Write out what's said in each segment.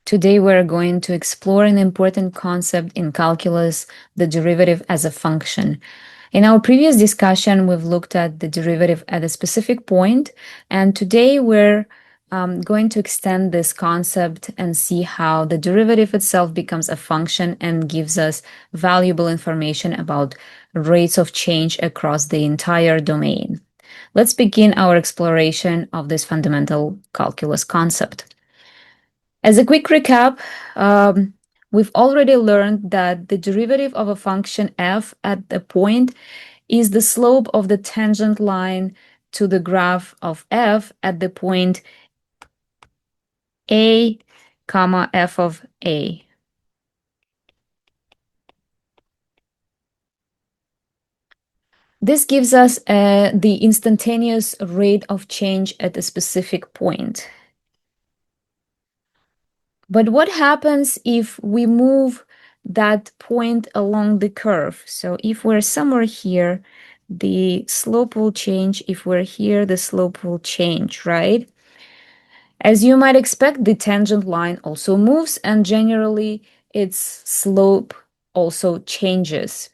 Today we're going to explore an important concept in calculus, the derivative as a function. In our previous discussion, we've looked at the derivative at a specific point, and today we're going to extend this concept and see how the derivative itself becomes a function and gives us valuable information about rates of change across the entire domain. Let's begin our exploration of this fundamental calculus concept. As a quick recap, we've already learned that the derivative of a function f at a point is the slope of the tangent line to the graph of f at the point a, comma f of a. This gives us the instantaneous rate of change at a specific point. But what happens if we move that point along the curve? So if we're somewhere here, the slope will change. If we're here, the slope will change, right? As you might expect, the tangent line also moves, and generally its slope also changes.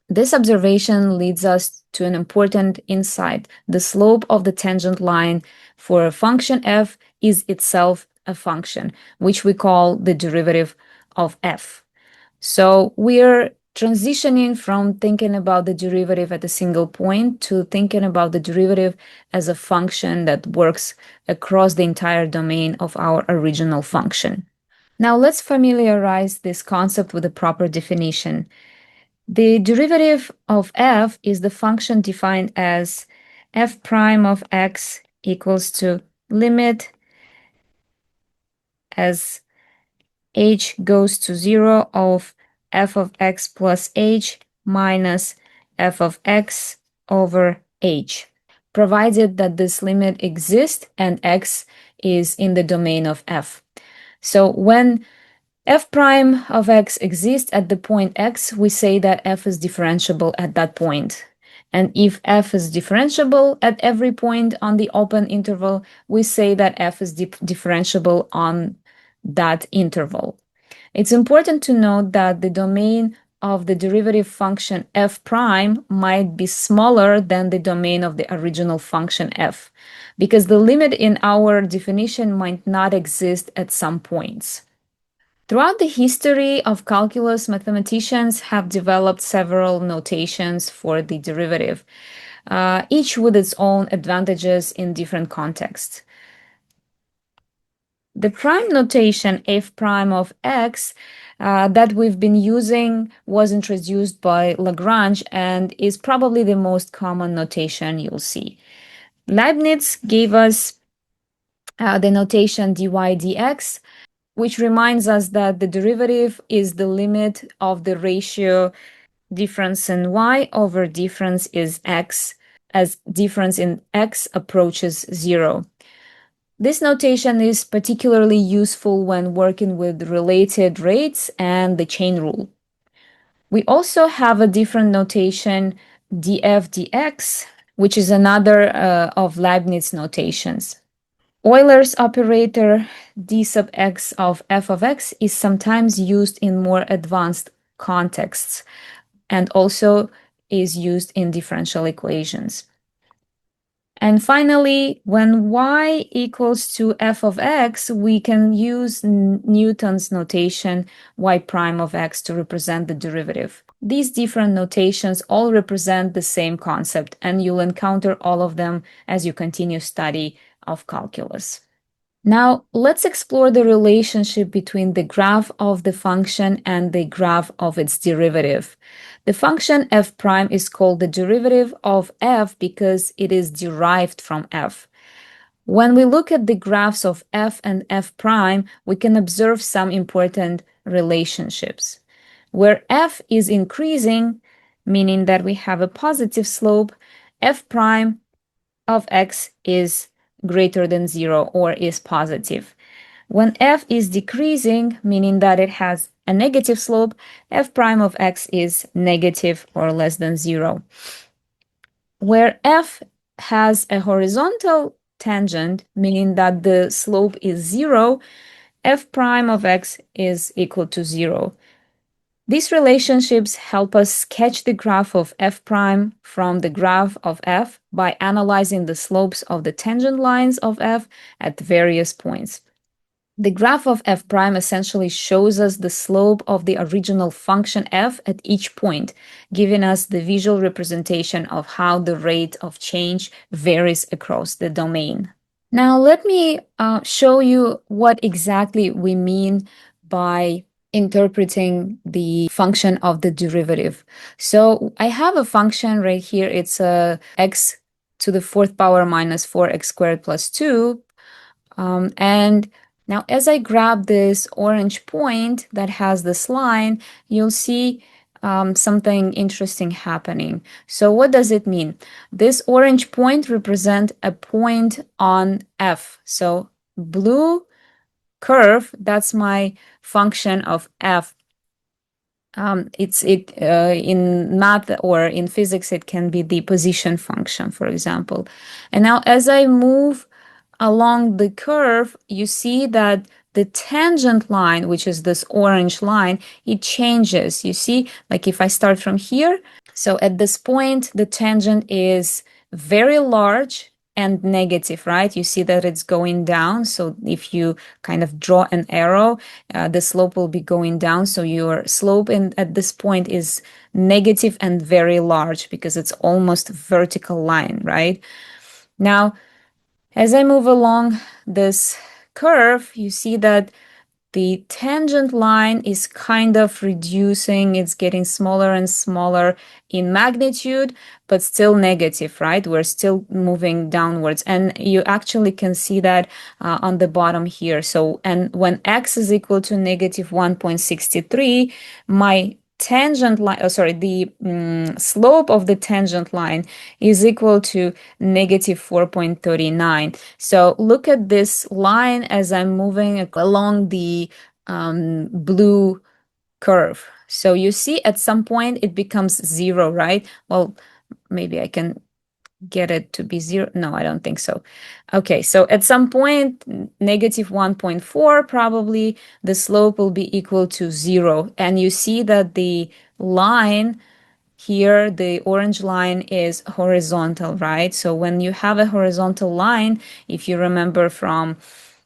This observation leads us to an important insight. The slope of the tangent line for a function f is itself a function, which we call the derivative of f. So we're transitioning from thinking about the derivative at a single point to thinking about the derivative as a function that works across the entire domain of our original function. Now let's familiarize this concept with a proper definition. The derivative of f is the function defined as f prime of x equals to limit as h goes to 0 of f of x plus h minus f of x over h, provided that this limit exists and x is in the domain of f. So when f prime of x exists at the point x, we say that f is differentiable at that point. And if f is differentiable at every point on the open interval, we say that f is differentiable on that interval. It's important to note that the domain of the derivative function f prime might be smaller than the domain of the original function f, because the limit in our definition might not exist at some points. Throughout the history of calculus, mathematicians have developed several notations for the derivative, each with its own advantages in different contexts. The prime notation f prime of x that we've been using was introduced by Lagrange and is probably the most common notation you'll see. Leibniz gave us the notation dy dx, which reminds us that the derivative is the limit of the ratio difference in y over difference is x as difference in x approaches 0. This notation is particularly useful when working with related rates and the chain rule. We also have a different notation df dx, which is another of Leibniz notations. Euler's operator d sub x of f of x is sometimes used in more advanced contexts and also is used in differential equations. And finally, when y equals to f of x, we can use Newton's notation y prime of x to represent the derivative. These different notations all represent the same concept, and you'll encounter all of them as you continue study of calculus. Now, let's explore the relationship between the graph of the function and the graph of its derivative. The function f prime is called the derivative of f because it is derived from f. When we look at the graphs of f and f prime, we can observe some important relationships. Where f is increasing, meaning that we have a positive slope, f prime of x is greater than 0 or is positive. When f is decreasing, meaning that it has a negative slope, f prime of x is negative or less than 0. Where f has a horizontal tangent, meaning that the slope is 0, f prime of x is equal to 0. These relationships help us sketch the graph of f prime from the graph of f by analyzing the slopes of the tangent lines of f at various points. The graph of f prime essentially shows us the slope of the original function f at each point, giving us the visual representation of how the rate of change varies across the domain. Now, let me show you what exactly we mean by interpreting the function of the derivative. So I have a function right here. It's x to the fourth power minus 4x squared plus 2. And now as I grab this orange point that has this line, you'll see something interesting happening. So what does it mean? This orange point represents a point on f. So blue curve, that's my function of f. In math or in physics, it can be the position function, for example. And now as I move along the curve, you see that the tangent line, which is this orange line, it changes. You see, like if I start from here, so at this point, the tangent is very large and negative, right? You see that it's going down. So if you kind of draw an arrow, the slope will be going down. So your slope at this point is negative and very large because it's almost a vertical line, right? Now, as I move along this curve, you see that the tangent line is kind of reducing. It's getting smaller and smaller in magnitude, but still negative, right? We're still moving downwards. And you actually can see that on the bottom here. So, and when x is equal to negative 1.63, my tangent line, the slope of the tangent line is equal to negative 4.39. So look at this line as I'm moving along the blue curve. So you see at some point it becomes 0, right? Well, maybe I can get it to be 0. No, I don't think so. Okay, so at some point, negative 1.4, probably the slope will be equal to 0. And you see that the line here, the orange line is horizontal, right? So when you have a horizontal line, if you remember from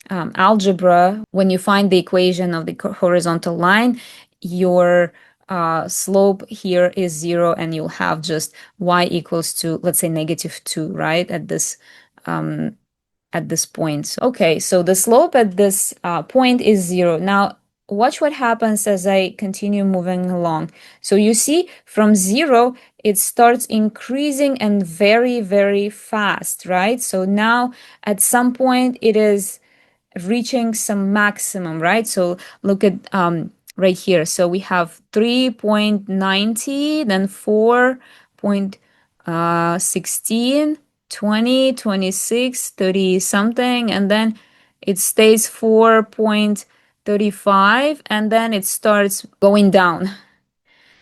algebra, when you find the equation of the horizontal line, your slope here is 0, and you'll have just y equals to, let's say, negative 2, right? At this point. Okay, so the slope at this point is 0. Now, watch what happens as I continue moving along. So you see from 0, it starts increasing and very, very fast, right? So now at some point it is reaching some maximum, right? So look at right here. So we have 3.90, then 4.16, 20, 26, 30 something, and then it stays 4.35, and then it starts going down.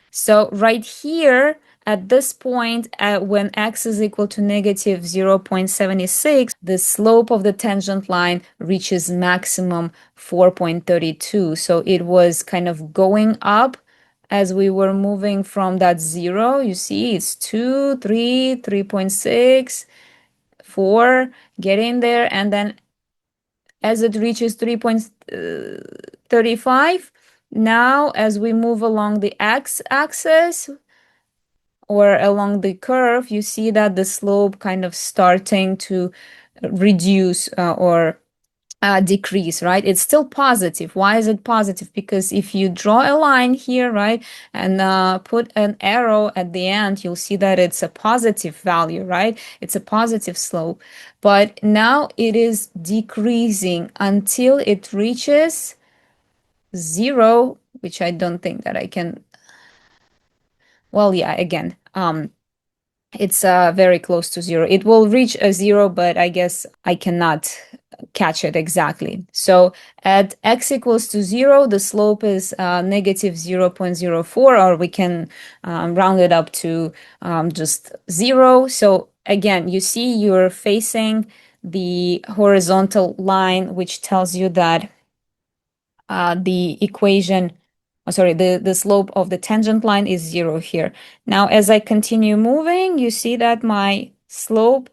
So right here, at this point, when x is equal to negative 0.76, the slope of the tangent line reaches maximum 4.32. So it was kind of going up as we were moving from that 0. You see, it's 2, 3, 3.6, 4, getting there. And then as it reaches 3.35, now as we move along the x-axis, or along the curve, you see that the slope kind of starting to reduce or decrease, right? It's still positive. Why is it positive? Because if you draw a line here, right, and put an arrow at the end, you'll see that it's a positive value, right? It's a positive slope. But now it is decreasing until it reaches 0, which I don't think that I can. Well, yeah, again, it's very close to 0. It will reach a 0, but I guess I cannot catch it exactly. So at x equals to 0, the slope is negative 0.04, or we can round it up to just 0. So again, you see you're facing the horizontal line, which tells you that the equation, sorry, the slope of the tangent line is 0 here. Now, as I continue moving, you see that my slope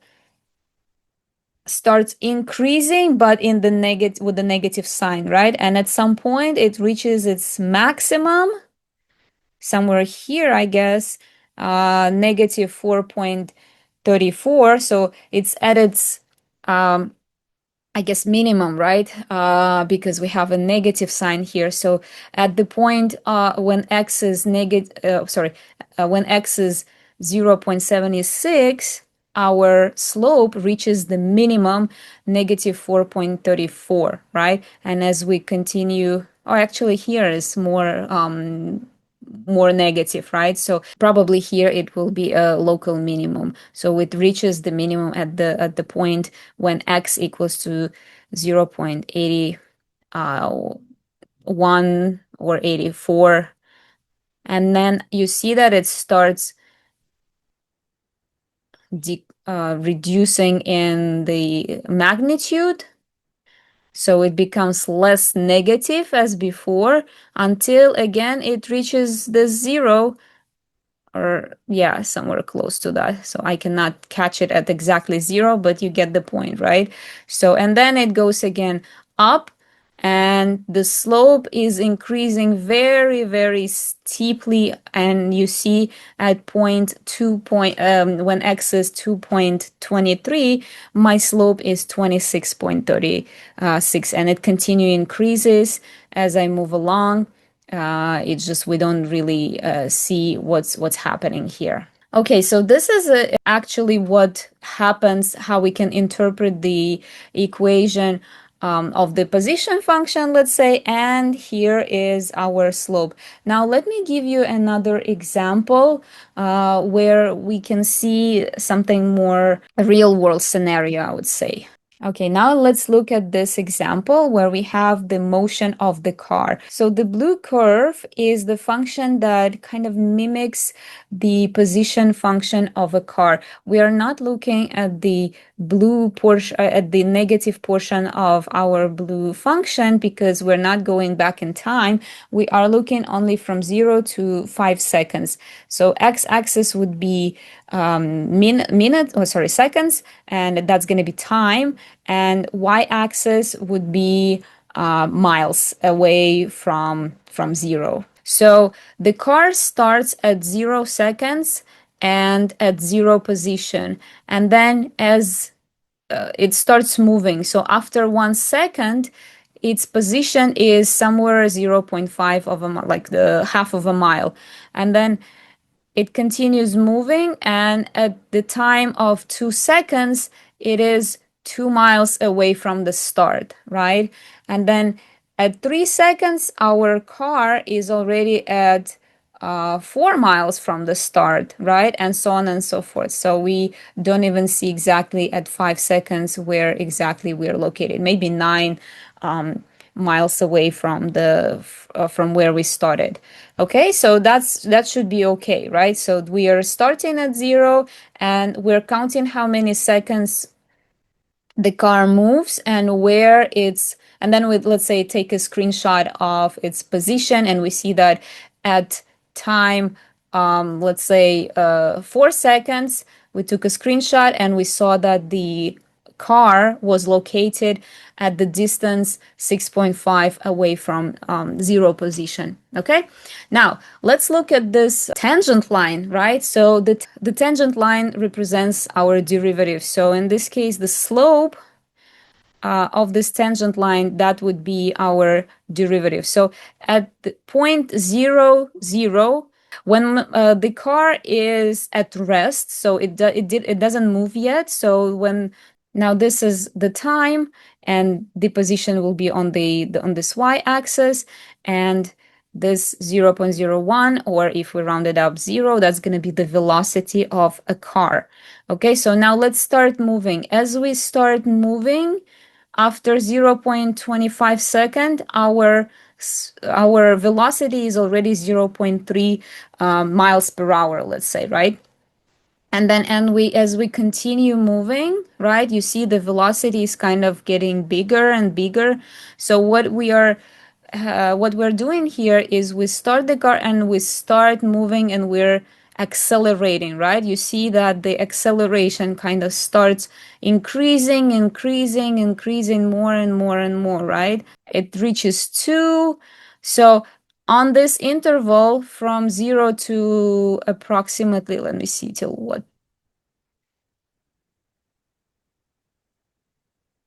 starts increasing, but in the negative with the negative sign, right? And at some point, it reaches its maximum somewhere here, I guess, negative 4.34. So it's at its I guess minimum, right? Because we have a negative sign here. So at the point when x is when x is 0.76, our slope reaches the minimum negative 4.34, right? And as we continue, oh, actually here is more negative, right? So probably here it will be a local minimum. So it reaches the minimum at the point when x equals to 0.81 or 84. And then you see that it starts reducing in the magnitude. So it becomes less negative as before until again it reaches the zero, or yeah, somewhere close to that. So I cannot catch it at exactly zero, but you get the point, right? So, and then it goes again up, and the slope is increasing very, very steeply. And you see at when x is 2.23, my slope is 26.36, and it continue increases as I move along. It's just we don't really see what's happening here. Okay, so this is actually what happens, how we can interpret the equation of the position function, let's say, and here is our slope. Now, let me give you another example where we can see something more a real world scenario, I would say. Okay, now let's look at this example where we have the motion of the car. So the blue curve is the function that kind of mimics the position function of a car. We are not looking at the blue portion, at the negative portion of our blue function because we're not going back in time. We are looking only from 0 to 5 seconds. So x-axis would be seconds, and that's going to be time, and y-axis would be miles away from zero. So the car starts at 0 seconds and at 0 position, and then as it starts moving, so after 1 second its position is somewhere 0.5 of a like the half of a mile, and then it continues moving, and at the time of 2 seconds, it is 2 miles away from the start, right? And then at 3 seconds, our car is already at 4 miles from the start, right? And so on and so forth. So we don't even see exactly at 5 seconds where exactly we're located. Maybe 9 miles away from where we started. Okay, so that should be okay, right? So we are starting at 0 and we're counting how many seconds the car moves and where it's, and then we, let's say, take a screenshot of its position, and we see that at time let's say 4 seconds we took a screenshot and we saw that the car was located at the distance 6.5 away from 0 position. Okay, now let's look at this tangent line, right? So the tangent line represents our derivative. So in this case, the slope of this tangent line, that would be our derivative. So at the point 0, 0, when the car is at rest, so it doesn't move yet. So when now this is the time, and the position will be on on this y-axis, and this 0.01, or if we round it up 0, that's going to be the velocity of a car. Okay, so now let's start moving. As we start moving, after 0.25 second, our velocity is already 0.3 miles per hour, let's say, right? And then as we continue moving, right, you see the velocity is kind of getting bigger and bigger. So what we are what we're doing here is we start the car and we start moving and we're accelerating, right? You see that the acceleration kind of starts increasing more and more and more, right? It reaches 2. So on this interval from 0 to approximately, let me see till what.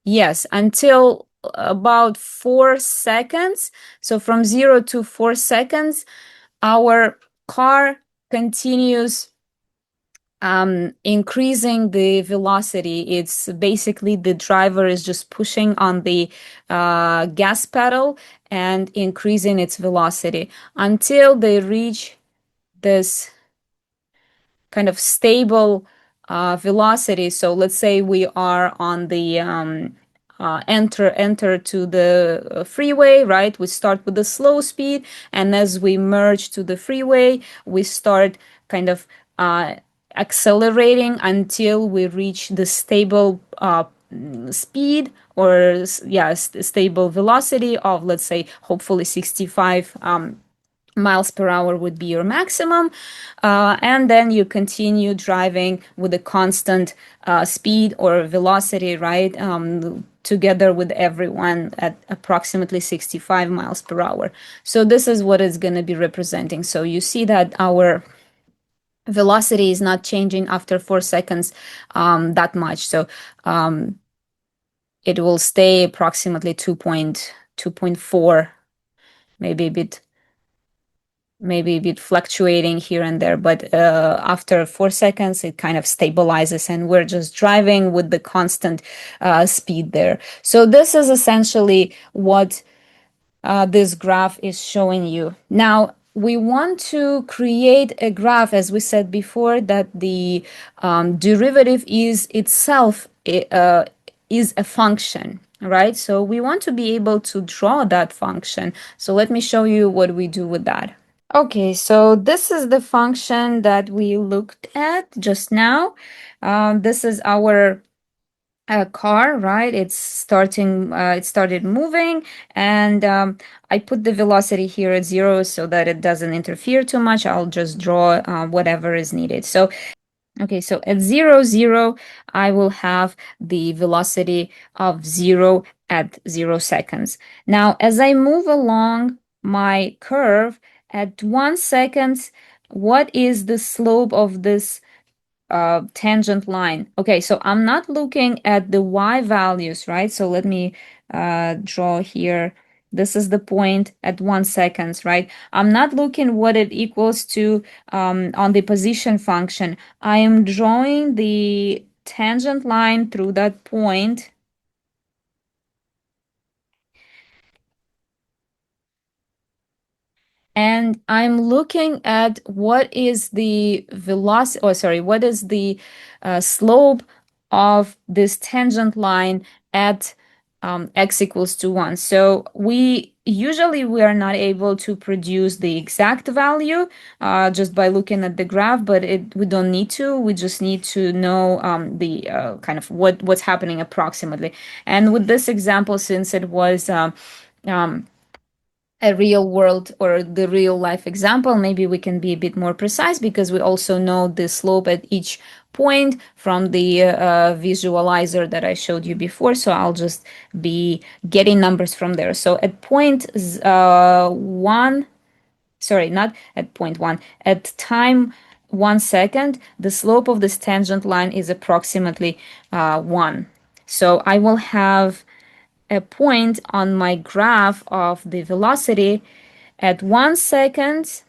Yes, until about 4 seconds. So from 0 to 4 seconds, our car continues increasing the velocity. It's basically the driver is just pushing on the gas pedal and increasing its velocity until they reach this kind of stable velocity. So let's say we are on the enter to the freeway, right? We start with the slow speed, and as we merge to the freeway, we start kind of accelerating until we reach the stable speed, or yeah, stable velocity of, let's say, hopefully 65 miles per hour would be your maximum. And then you continue driving with a constant speed or velocity, right? Together with everyone at approximately 65 miles per hour. So this is what it's going to be representing. So you see that our velocity is not changing after 4 seconds that much. So it will stay approximately 2.4, maybe a bit fluctuating here and there, but after 4 seconds it kind of stabilizes and we're just driving with the constant speed there. So this is essentially what this graph is showing you. Now we want to create a graph, as we said before, that the derivative is itself is a function, right? So we want to be able to draw that function. So let me show you what we do with that. Okay, so this is the function that we looked at just now. This is our car, right? It started moving, and I put the velocity here at 0 so that it doesn't interfere too much. I'll just draw whatever is needed. So okay, so at 0, 0, I will have the velocity of 0 at 0 seconds. Now, as I move along my curve at 1 second, what is the slope of this tangent line? Okay, so I'm not looking at the y values, right? So let me draw here. This is the point at 1 second, right? I'm not looking what it equals to on the position function. I am drawing the tangent line through that point. And I'm looking at what is the velocity, oh, sorry, what is the slope of this tangent line at x equals to 1. So we are not able to produce the exact value just by looking at the graph, but we don't need to. We just need to know the kind of what's happening approximately. And with this example, since it was um, a real world or the real life example, maybe we can be a bit more precise because we also know the slope at each point from the visualizer that I showed you before. So I'll just be getting numbers from there. So at point 1, sorry, not at point 1, at time 1 second, the slope of this tangent line is approximately 1. So I will have a point on my graph of the velocity at 1 second.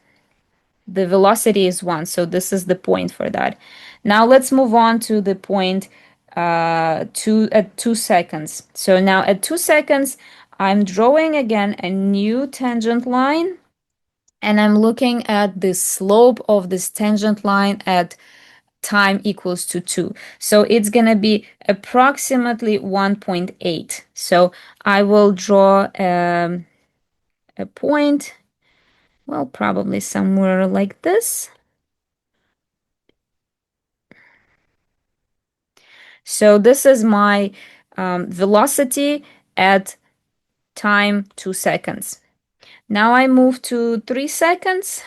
The velocity is 1, so this is the point for that. Now let's move on to the point at 2 seconds. So now at 2 seconds, I'm drawing again a new tangent line, and I'm looking at the slope of this tangent line at time equals to 2. So it's going to be approximately 1.8. So I will draw a point, well, probably somewhere like this. So this is my velocity at time 2 seconds. Now I move to 3 seconds.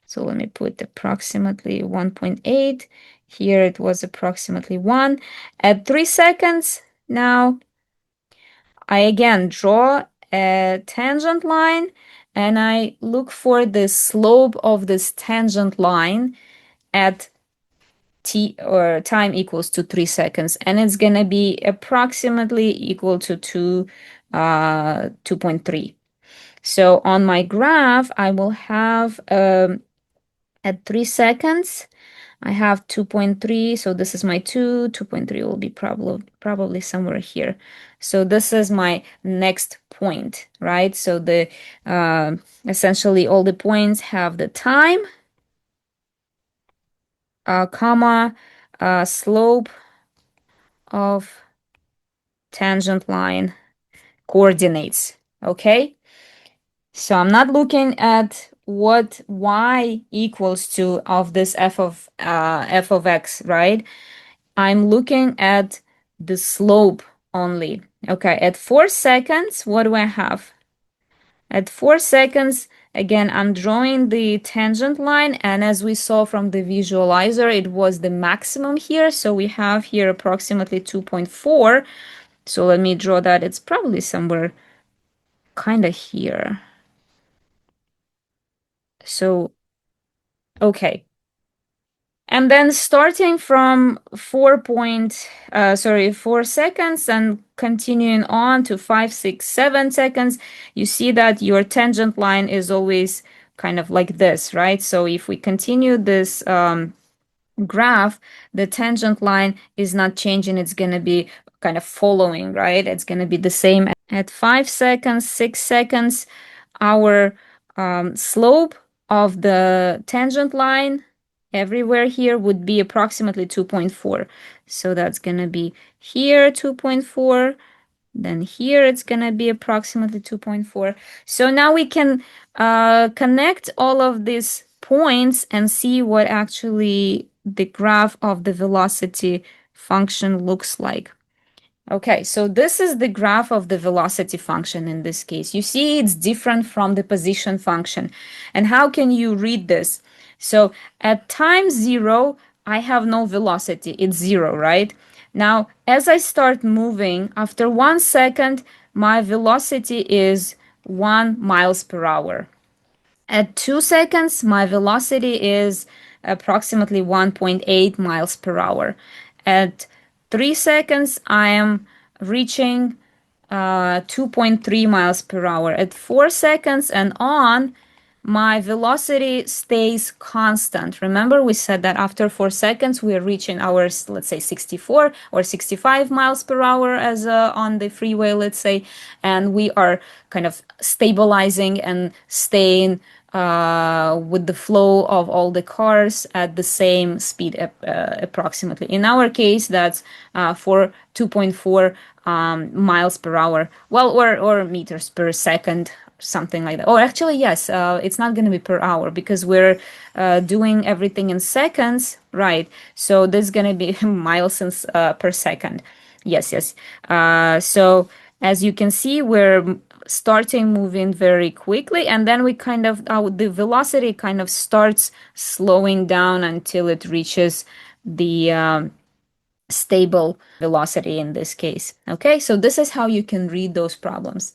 So let me put approximately 1.8. Here it was approximately 1. At 3 seconds, now I again draw a tangent line and I look for the slope of this tangent line at t or time equals to 3 seconds, and it's gonna be approximately equal to 2.3. So on my graph, I will have at 3 seconds, I have 2.3. So this is my 2.3 will be probably somewhere here. So this is my next point, right? So the essentially all the points have the time, comma, slope of tangent line coordinates. Okay. So I'm not looking at what y equals to of this f of x, right? I'm looking at the slope only. Okay, at 4 seconds, what do I have? At 4 seconds, again, I'm drawing the tangent line, and as we saw from the visualizer, it was the maximum here. So we have here approximately 2.4. So let me draw that. It's probably somewhere kind of here. So, okay. And then starting from 4 seconds and continuing on to 5, 6, 7 seconds, you see that your tangent line is always kind of like this, right? So if we continue this graph, the tangent line is not changing. It's going to be kind of following, right? It's going to be the same at 5 seconds, 6 seconds. Our slope of the tangent line everywhere here would be approximately 2.4. So that's going to be here 2.4. Then here it's going to be approximately 2.4. So now we can connect all of these points and see what actually the graph of the velocity function looks like. Okay, so this is the graph of the velocity function in this case. You see it's different from the position function. And how can you read this? So at time 0, I have no velocity. It's 0, right? Now, as I start moving, after 1 second, my velocity is 1 miles per hour. At 2 seconds, my velocity is approximately 1.8 miles per hour. At 3 seconds, I am reaching 2.3 miles per hour. At 4 seconds and on, my velocity stays constant. Remember, we said that after 4 seconds, we are reaching our, let's say, 64 or 65 miles per hour as on the freeway, let's say, and we are kind of stabilizing and staying with the flow of all the cars at the same speed approximately. In our case, that's for 2.4 miles per hour, well, or meters per second, something like that. Or actually, yes, it's not going to be per hour because we're doing everything in seconds, right? So this is going to be miles per second. Yes, yes. So as you can see, we're starting moving very quickly, and then we kind of the velocity kind of starts slowing down until it reaches the stable velocity in this case. Okay, so this is how you can read those problems.